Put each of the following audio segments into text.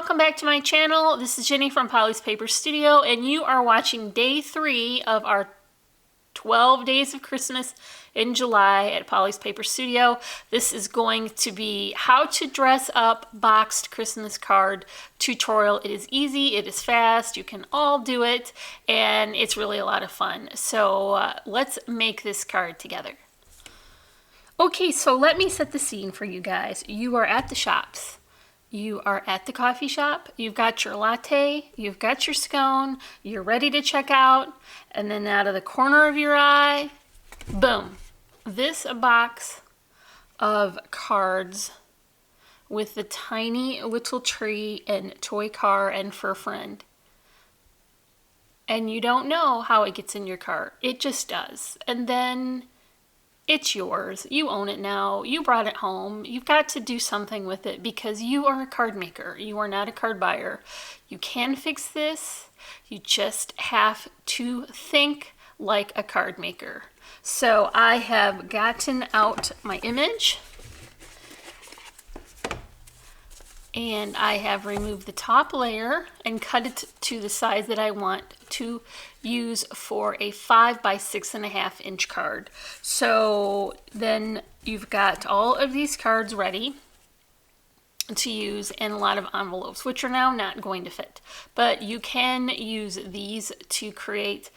welcome back to my channel. This is Jenny from Polly's Paper Studio, and you are watching day 3 of our 12 days of Christmas in July at Polly's Paper Studio. This is going to be how to dress up boxed Christmas card tutorial. It is easy, it is fast, you can all do it, and it's really a lot of fun. So let's make this card together. Okay, so let me set the scene for you guys. You are at the shops. You are at the coffee shop, you've got your latte, you've got your scone, you're ready to check out, and then out of the corner of your eye, boom, this box of cards with the tiny little tree and toy car and fur friend. And you don't know how it gets in your cart. It just does. And then it's yours. You own it now. You brought it home. You've got to do something with it because you are a card maker. You are not a card buyer. You can fix this. You just have to think like a card maker. So I have gotten out my image and I have removed the top layer and cut it to the size that I want to use for a 5 by 6.5 inch card. So then you've got all of these cards ready to use and a lot of envelopes, which are now not going to fit. But you can use these to create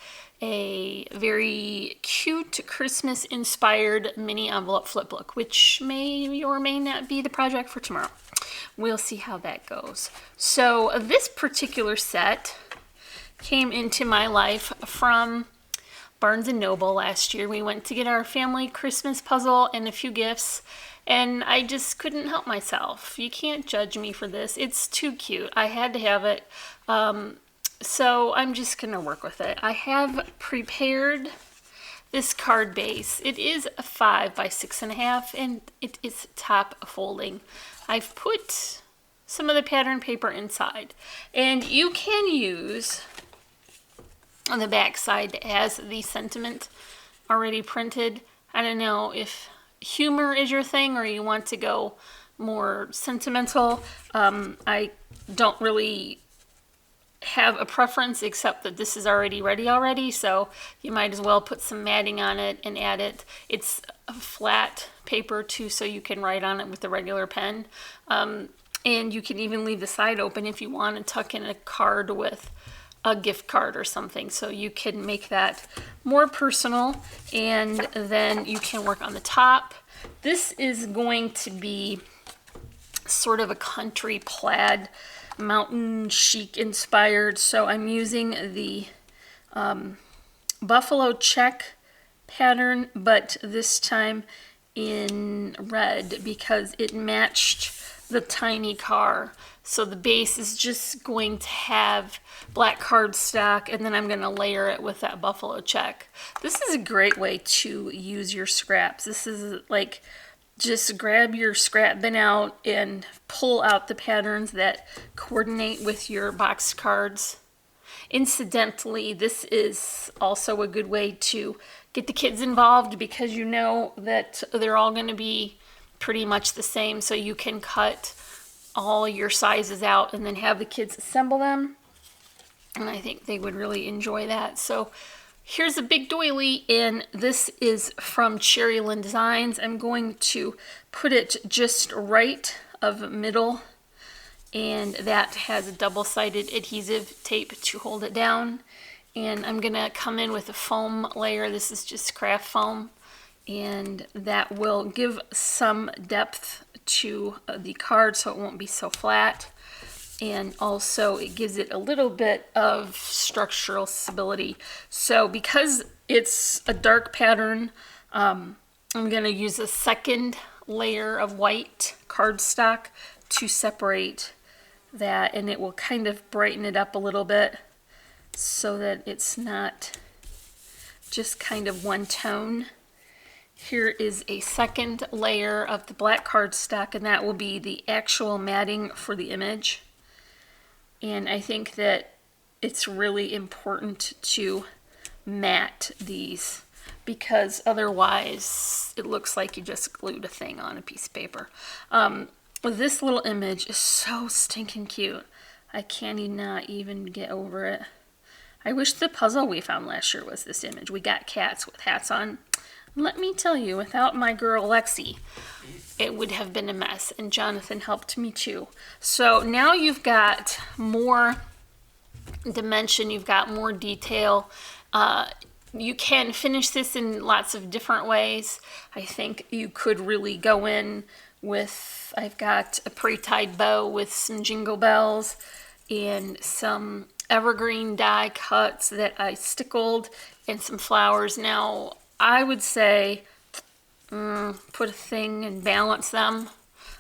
a very cute Christmas inspired mini envelope flip book, which may or may not be the project for tomorrow. We'll see how that goes. So this particular set came into my life from Barnes & Noble last year. We went to get our family Christmas puzzle and a few gifts, and I just couldn't help myself. You can't judge me for this. It's too cute. I had to have it. So I'm just going to work with it. I have prepared this card base. It is a 5 by 6.5 and it is top folding. I've put some of the pattern paper inside, and you can use on the back side as the sentiment already printed. I don't know if humor is your thing or you want to go more sentimental. I don't really have a preference except that this is already ready, so you might as well put some matting on it and add it. It's a flat paper too, so you can write on it with a regular pen, and you can even leave the side open if you want to tuck in a card with a gift card or something, so you can make that more personal, and then you can work on the top. This is going to be sort of a country plaid, mountain chic inspired, so I'm using the buffalo check pattern, but this time in red because it matched the tiny car. So the base is just going to have black cardstock, and then I'm going to layer it with that buffalo check. This is a great way to use your scraps. This is like, just grab your scrap bin out and pull out the patterns that coordinate with your boxed cards. Incidentally, this is also a good way to get the kids involved because you know that they're all going to be pretty much the same, so you can cut all your sizes out and then have the kids assemble them, and I think they would really enjoy that. So here's a big doily, and this is from Cherry Lynn Designs. I'm going to put it just right of middle, and that has a double-sided adhesive tape to hold it down. And I'm gonna come in with a foam layer. This is just craft foam, and that will give some depth to the card so it won't be so flat. And also it gives it a little bit of structural stability. So because it's a dark pattern, I'm going to use a second layer of white cardstock to separate that, and it will kind of brighten it up a little bit so that it's not just kind of one tone. Here is a second layer of the black cardstock, and that will be the actual matting for the image. And I think that it's really important to mat these because otherwise it looks like you just glued a thing on a piece of paper. This little image is so stinking cute. I can't not even get over it. I wish the puzzle we found last year was this image. We got cats with hats on. Let me tell you, without my girl Lexi, it would have been a mess, and Jonathan helped me too. So now you've got more dimension, you've got more detail. You can finish this in lots of different ways. I think you could really go in with, I've got a pre-tied bow with some jingle bells and some evergreen die cuts that I stickled and some flowers. Now, I would say put a thing and balance them.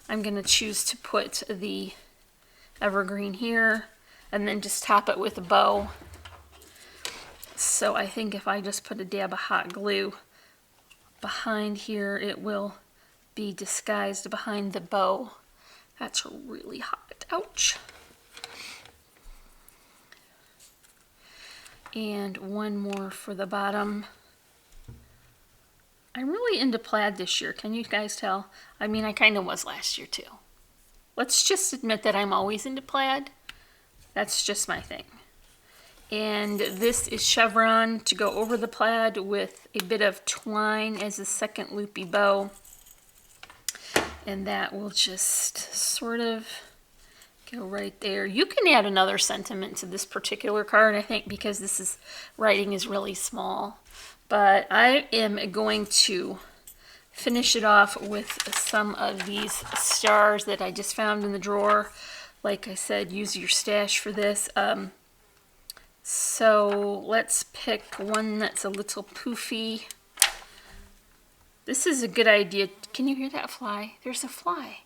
I'm going to choose to put the evergreen here and then just top it with a bow. So I think if I just put a dab of hot glue behind here, it will be disguised behind the bow. That's really hot. Ouch. And one more for the bottom. I'm really into plaid this year. Can you guys tell? I mean, I kind of was last year too. Let's just admit that I'm always into plaid. That's just my thing. And this is chevron to go over the plaid with a bit of twine as a second loopy bow. And that will just sort of go right there. You can add another sentiment to this particular card, I think, because this writing is really small. But I am going to finish it off with some of these stars that I just found in the drawer. Like I said, use your stash for this. So let's pick one that's a little poofy. This is a good idea. Can you hear that fly? There's a fly.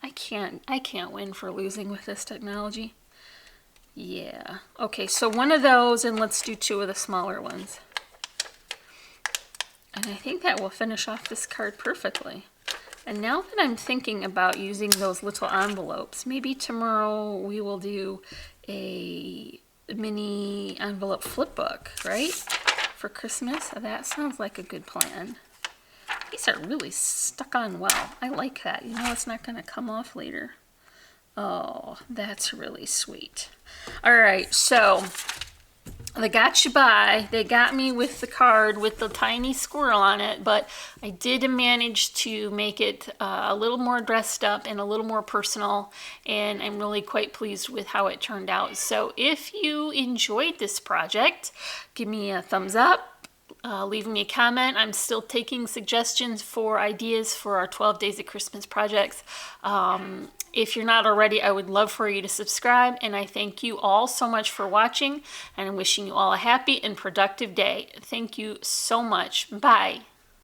I can't win for losing with this technology. Yeah. Okay, so one of those, and let's do two of the smaller ones. And I think that will finish off this card perfectly. And now that I'm thinking about using those little envelopes, maybe tomorrow we will do a mini envelope flip book, right? For Christmas. That sounds like a good plan. These are really stuck on well. I like that. You know, it's not going to come off later. Oh, that's really sweet. All right, so the Gotcha Buy, they got me with the card with the tiny squirrel on it, but I did manage to make it a little more dressed up and a little more personal, and I'm really quite pleased with how it turned out. So if you enjoyed this project, give me a thumbs up, leave me a comment. I'm still taking suggestions for ideas for our 12 Days of Christmas projects. If you're not already, I would love for you to subscribe, and I thank you all so much for watching, and I'm wishing you all a happy and productive day. Thank you so much. Bye.